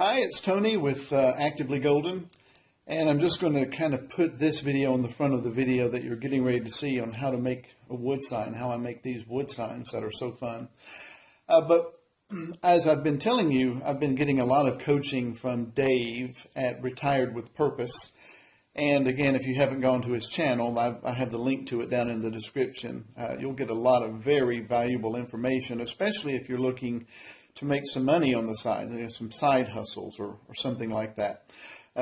Hi, it's Tony with Actively Golden, and I'm just going to kind of put this video on the front of the video that you're getting ready to see on how to make a wood sign, how I make these wood signs that are so fun. But as I've been telling you, I've been getting a lot of coaching from Dave at Retired with Purpose. And again, if you haven't gone to his channel, I have the link to it down in the description. You'll get a lot of very valuable information, especially if you're looking to make some money on the side, some side hustles or something like that.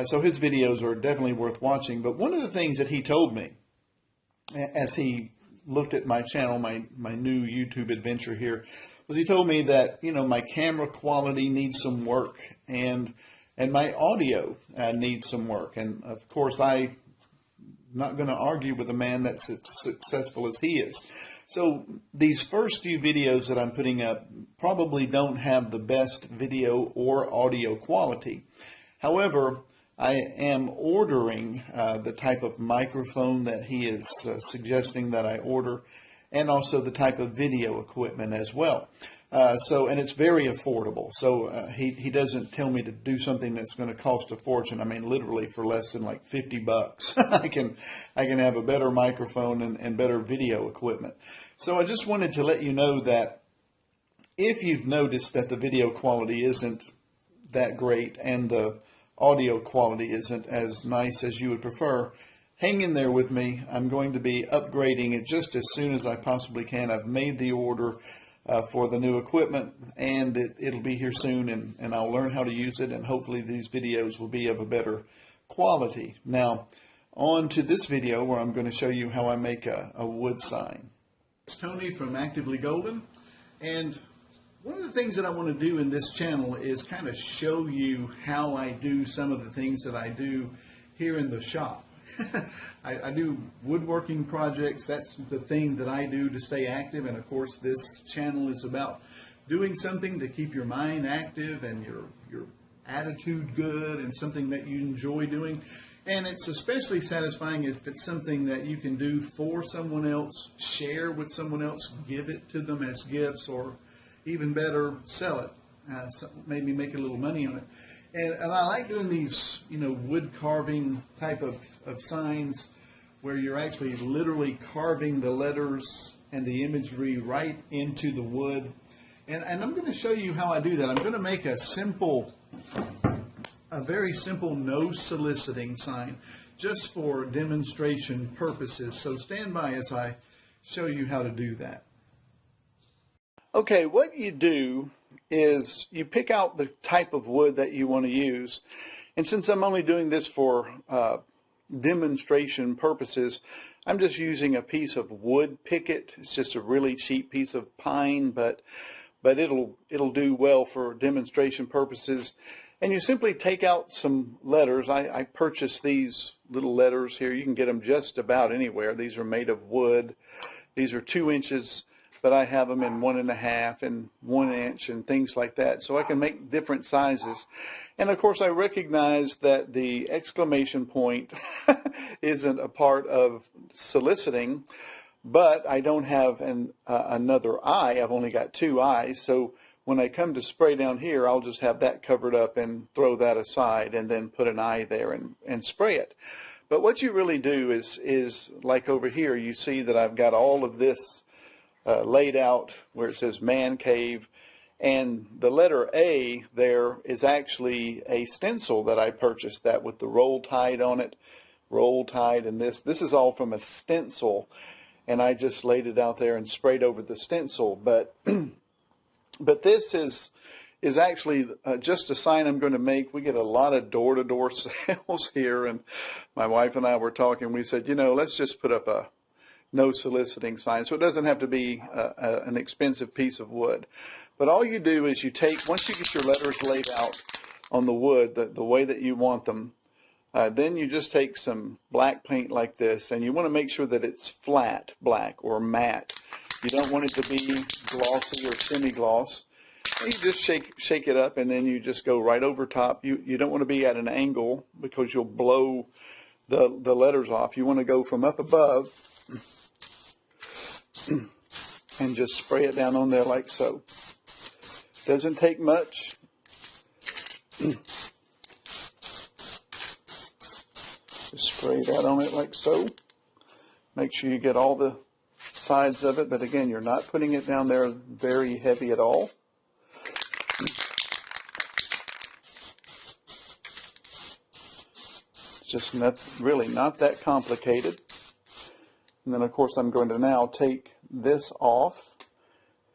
So his videos are definitely worth watching. But one of the things that he told me as he looked at my channel, my new YouTube adventure here, was he told me that, my camera quality needs some work and my audio needs some work. And of course, I'm not going to argue with a man that's as successful as he is. So these first few videos that I'm putting up probably don't have the best video or audio quality. However, I am ordering the type of microphone that he is suggesting that I order, and also the type of video equipment as well. And it's very affordable. So he doesn't tell me to do something that's going to cost a fortune. I mean, literally for less than like $50, I can have a better microphone and better video equipment. So I just wanted to let you know that if you've noticed that the video quality isn't that great and the audio quality isn't as nice as you would prefer, hang in there with me. I'm going to be upgrading it just as soon as I possibly can. I've made the order for the new equipment, and it'll be here soon, and I'll learn how to use it, and hopefully these videos will be of a better quality. Now, on to this video where I'm going to show you how I make a wood sign. It's Tony from Actively Golden, and one of the things that I want to do in this channel is kind of show you how I do some of the things that I do here in the shop. I do woodworking projects. That's the thing that I do to stay active, and of course this channel is about doing something to keep your mind active and your attitude good, and something that you enjoy doing. And it's especially satisfying if it's something that you can do for someone else, share with someone else, give it to them as gifts, or even better, sell it, maybe make a little money on it. And I like doing these, wood carving type of signs where you're actually literally carving the letters and the imagery right into the wood. And I'm going to show you how I do that. I'm going to make a very simple no soliciting sign just for demonstration purposes. So stand by as I show you how to do that. Okay, what you do is you pick out the type of wood that you want to use. And since I'm only doing this for demonstration purposes, I'm just using a piece of wood picket. It's just a really cheap piece of pine, but it'll do well for demonstration purposes. And you simply take out some letters. I purchased these little letters here. You can get them just about anywhere. These are made of wood. These are 2 inches. But I have them in 1.5 and 1 inch and things like that. So I can make different sizes. And of course I recognize that the exclamation point isn't a part of soliciting, but I don't have another eye. I've only got 2 eyes. So when I come to spray down here, I'll just have that covered up and throw that aside and then put an eye there and spray it. But what you really do is like over here, you see that I've got all of this laid out where it says man cave, and the letter A there is actually a stencil that I purchased, that with the Roll Tide on it, Roll Tide, and this is all from a stencil, and I just laid it out there and sprayed over the stencil. But this is actually just a sign I'm going to make. We get a lot of door-to-door sales here, and my wife and I were talking. We said, let's just put up a no soliciting sign. So it doesn't have to be an expensive piece of wood. But all you do is once you get your letters laid out on the wood the way that you want them, then you just take some black paint like this, and you want to make sure that it's flat black or matte. You don't want it to be glossy or semi-gloss. And you just shake it up, and then you just go right over top. You don't want to be at an angle because you'll blow the letters off. You want to go from up above and just spray it down on there like so. Doesn't take much. Just spray that on it like so. Make sure you get all the sides of it, but again, you're not putting it down there very heavy at all. It's just really not that complicated. And then of course I'm going to now take this off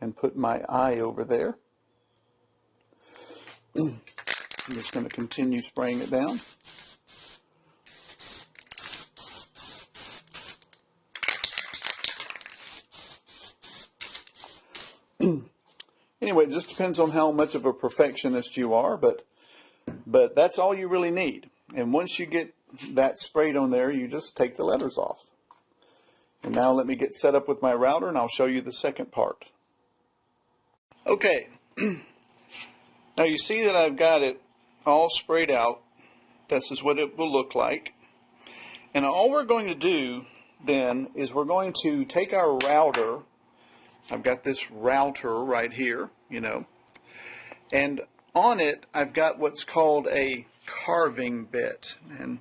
and put my eye over there. I'm just going to continue spraying it down. Anyway, it just depends on how much of a perfectionist you are, but that's all you really need. And once you get that sprayed on there, you just take the letters off. And now let me get set up with my router, and I'll show you the second part. Okay, now you see that I've got it all sprayed out. This is what it will look like. And all we're going to do then is we're going to take our router. I've got this router right here, you know, and on it I've got what's called a carving bit, and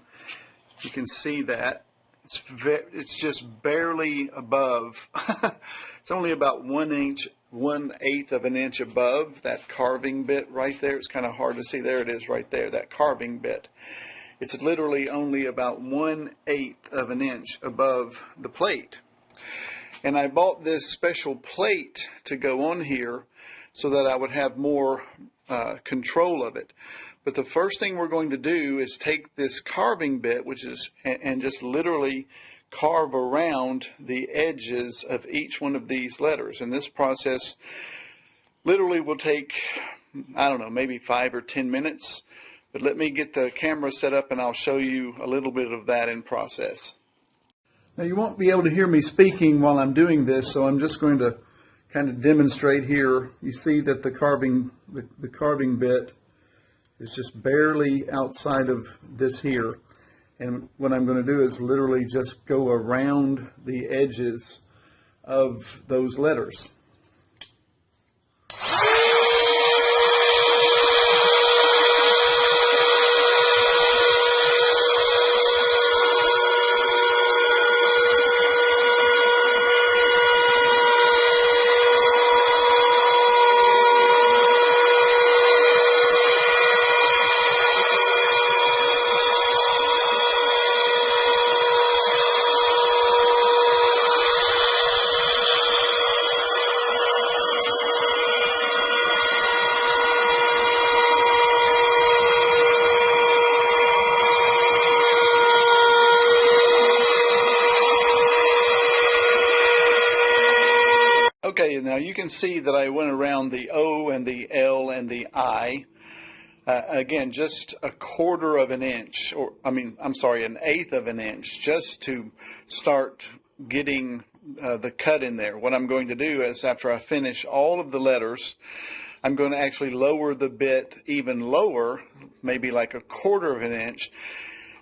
you can see that it's just barely above. It's only about 1/8 of an inch above that carving bit right there. It's kind of hard to see. There it is right there, that carving bit. It's literally only about 1/8 of an inch above the plate. And I bought this special plate to go on here so that I would have more control of it. But the first thing we're going to do is take this carving bit, and just literally carve around the edges of each one of these letters. And this process literally will take, I don't know, maybe 5 or 10 minutes. But let me get the camera set up and I'll show you a little bit of that in process. Now you won't be able to hear me speaking while I'm doing this, so I'm just going to kind of demonstrate here. You see that the carving bit is just barely outside of this here. And what I'm going to do is literally just go around the edges of those letters. Okay, now you can see that I went around the O and the L and the I. Again, just 1/4 of an inch, an eighth of an inch, just to start getting the cut in there. What I'm going to do is, after I finish all of the letters, I'm going to actually lower the bit even lower, maybe like 1/4 of an inch,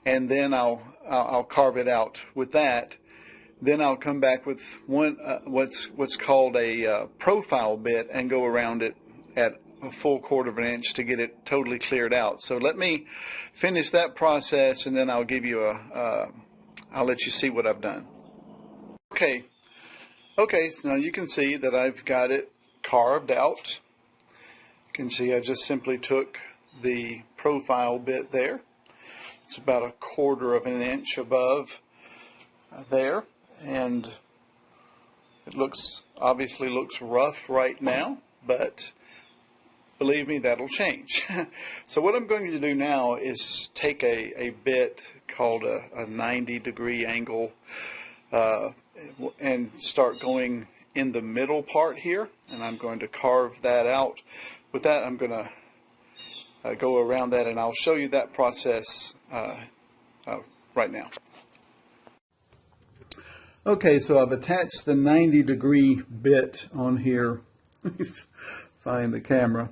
and then I'll carve it out with that. Then I'll come back with what's called a profile bit and go around it at a full 1/4 of an inch to get it totally cleared out. So let me finish that process, and then I'll give you I'll let you see what I've done. Okay, so now you can see that I've got it carved out. You can see I just simply took the profile bit there. It's about 1/4 of an inch above there. And it obviously looks rough right now, but believe me, that'll change. So what I'm going to do now is take a bit called a 90-degree angle and start going in the middle part here, and I'm going to carve that out. With that, I'm going to go around that, and I'll show you that process right now. Okay, so I've attached the 90-degree bit on here. Find the camera.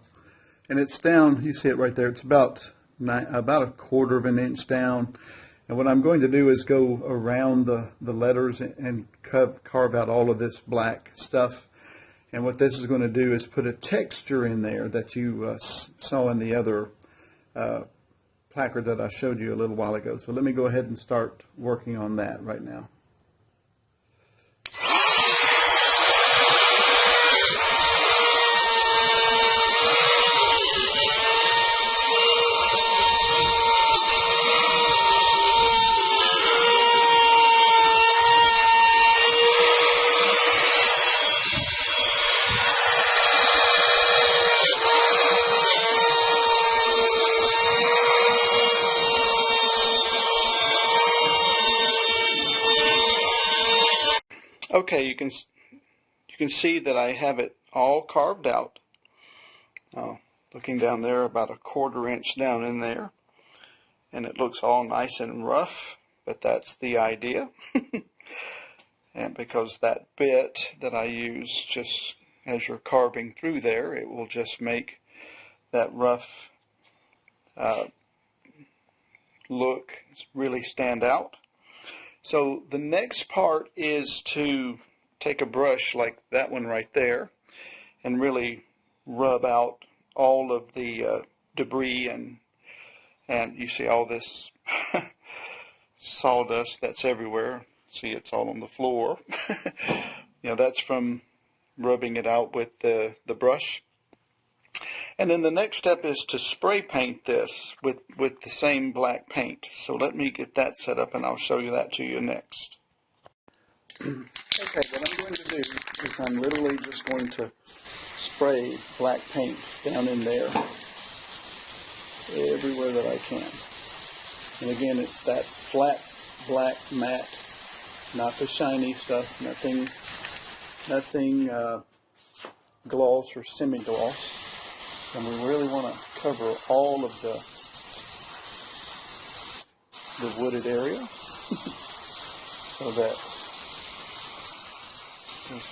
And it's down, you see it right there, it's about 1/4 of an inch down. And what I'm going to do is go around the letters and carve out all of this black stuff. And what this is going to do is put a texture in there that you saw in the other placard that I showed you a little while ago. So let me go ahead and start working on that right now. Okay, you can see that I have it all carved out. Looking down there, about a 1/4 inch down in there, and it looks all nice and rough, but that's the idea. And because that bit that I use, just as you're carving through there, it will just make that rough look really stand out. So the next part is to take a brush like that one right there and really rub out all of the debris, and you see all this sawdust that's everywhere. See, it's all on the floor. That's from rubbing it out with the brush. And then the next step is to spray paint this with the same black paint. So let me get that set up and I'll show you that to you next. Okay, what I'm going to do is I'm literally just going to spray black paint down in there everywhere that I can. And again, it's that flat black matte, not the shiny stuff, nothing gloss or semi-gloss. And we really want to cover all of the wooded area so that there's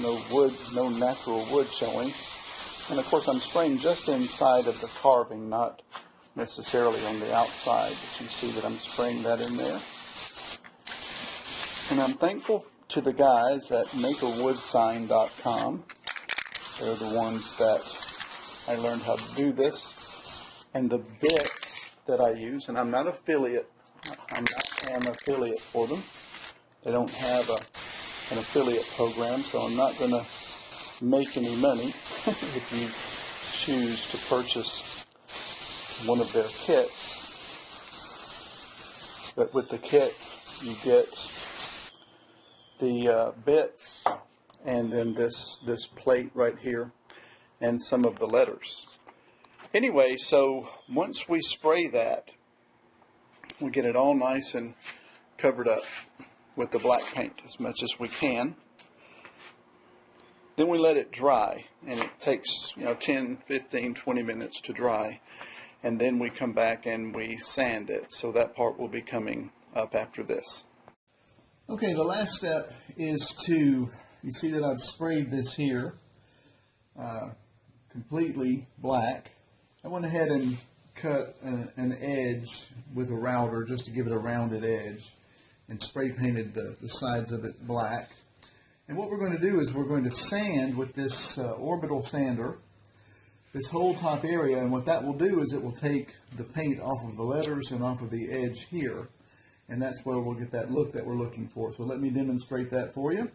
no natural wood showing. And of course I'm spraying just inside of the carving, not necessarily on the outside, but you see that I'm spraying that in there. And I'm thankful to the guys at makeawoodsign.com. They're the ones that I learned how to do this, and the bits that I use, and I'm not an affiliate for them. They don't have an affiliate program, so I'm not going to make any money if you choose to purchase one of their kits. But with the kit, you get the bits, and then this plate right here, and some of the letters. Anyway, so once we spray that, we get it all nice and covered up with the black paint as much as we can. Then we let it dry, and it takes 10, 15, 20 minutes to dry, and then we come back and we sand it. So that part will be coming up after this. Okay, the last step is you see that I've sprayed this here completely black. I went ahead and cut an edge with a router just to give it a rounded edge, and spray painted the sides of it black. And what we're going to do is we're going to sand with this orbital sander this whole top area, and what that will do is it will take the paint off of the letters and off of the edge here, and that's where we'll get that look that we're looking for. So let me demonstrate that for you.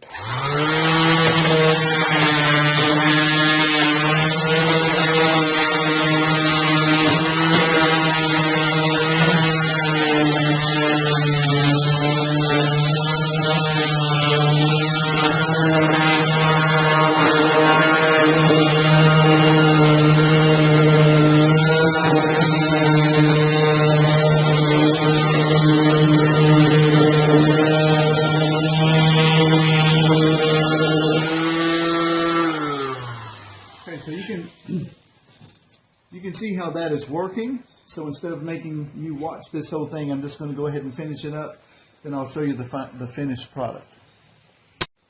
Okay, so you can see how that is working. So instead of making you watch this whole thing, I'm just going to go ahead and finish it up. Then I'll show you the finished product.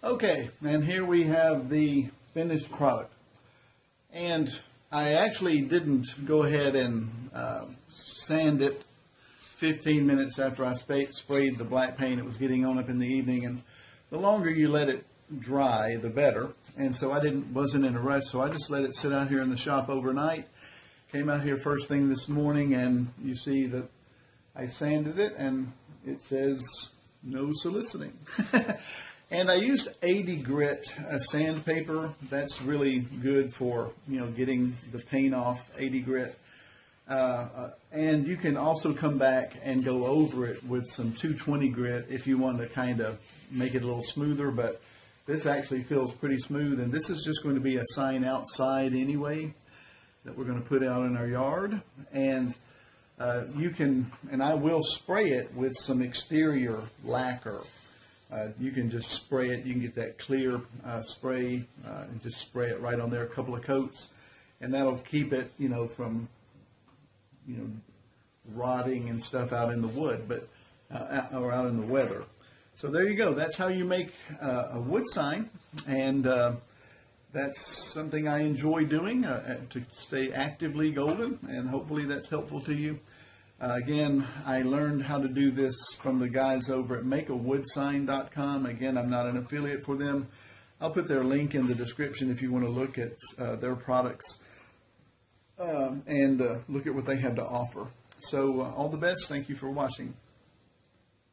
Okay, and here we have the finished product. And I actually didn't go ahead and sand it 15 minutes after I sprayed the black paint. It was getting on up in the evening, and the longer you let it dry, the better. And so I wasn't in a rush, so I just let it sit out here in the shop overnight. came out here first thing this morning, and you see that I sanded it, and it says no soliciting. And I used 80 grit sandpaper. That's really good for, you know, getting the paint off, 80 grit. And you can also come back and go over it with some 220 grit if you want to kind of make it a little smoother, but this actually feels pretty smooth. And this is just going to be a sign outside anyway that we're going to put out in our yard. And you can, and I will spray it with some exterior lacquer. You can just spray it. You can get that clear spray and just spray it right on there, a couple of coats, and that'll keep it, you know, from, you know, rotting and stuff out in the wood, but or out in the weather. So there you go. That's how you make a wood sign, and that's something I enjoy doing to stay actively golden, and hopefully that's helpful to you. Again, I learned how to do this from the guys over at makeawoodsign.com. Again, I'm not an affiliate for them. I'll put their link in the description if you want to look at their products and look at what they have to offer. So all the best. Thank you for watching.